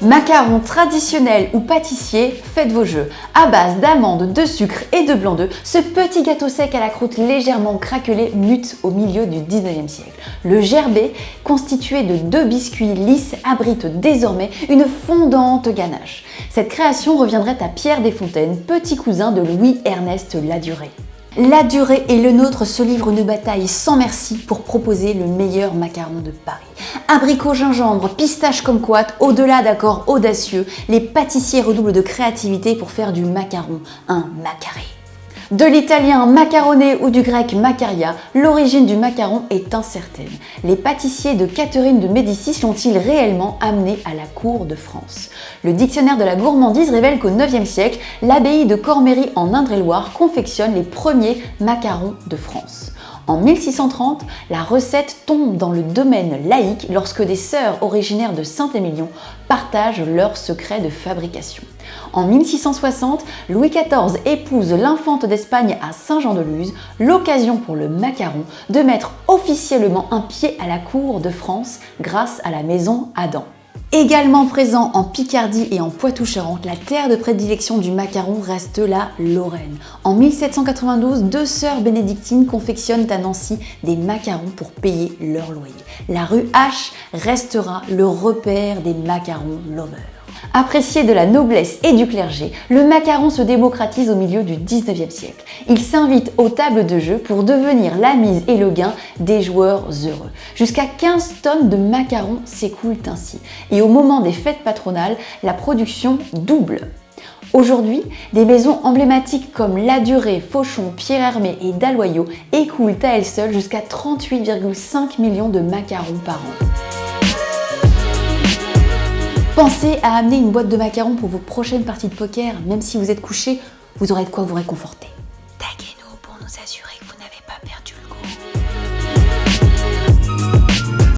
Macarons traditionnels ou pâtissiers, faites vos jeux. À base d'amandes, de sucre et de blanc d'œuf, ce petit gâteau sec à la croûte légèrement craquelée mute au milieu du 19e siècle. Le gerbet, constitué de 2 biscuits lisses, abrite désormais une fondante ganache. Cette création reviendrait à Pierre Desfontaines, petit cousin de Louis-Ernest Ladurée. Ladurée et le nôtre se livrent une bataille sans merci pour proposer le meilleur macaron de Paris. Abricots, gingembre, pistache kumquat, au-delà d'accords audacieux, les pâtissiers redoublent de créativité pour faire du macaron un macaré. De l'italien macarone ou du grec macaria, l'origine du macaron est incertaine. Les pâtissiers de Catherine de Médicis l'ont-ils réellement amené à la cour de France? Le dictionnaire de la gourmandise révèle qu'au 9e siècle, l'abbaye de Cormery en Indre-et-Loire confectionne les premiers macarons de France. En 1630, la recette tombe dans le domaine laïque lorsque des sœurs originaires de Saint-Émilion partagent leurs secrets de fabrication. En 1660, Louis XIV épouse l'infante d'Espagne à Saint-Jean-de-Luz, l'occasion pour le macaron de mettre officiellement un pied à la cour de France grâce à la maison Adam. Également présent en Picardie et en Poitou-Charentes, la terre de prédilection du macaron reste la Lorraine. En 1792, 2 sœurs bénédictines confectionnent à Nancy des macarons pour payer leur loyer. La rue H restera le repère des macarons lovers. Apprécié de la noblesse et du clergé, le macaron se démocratise au milieu du 19e siècle. Il s'invite aux tables de jeu pour devenir la mise et le gain des joueurs heureux. Jusqu'à 15 tonnes de macarons s'écoulent ainsi. Et au moment des fêtes patronales, la production double. Aujourd'hui, des maisons emblématiques comme Ladurée, Fauchon, Pierre Hermé et Dalloyau écoulent à elles seules jusqu'à 38,5 millions de macarons par an. Pensez à amener une boîte de macarons pour vos prochaines parties de poker, même si vous êtes couché, vous aurez de quoi vous réconforter. Taguez-nous pour nous assurer que vous n'avez pas perdu le goût.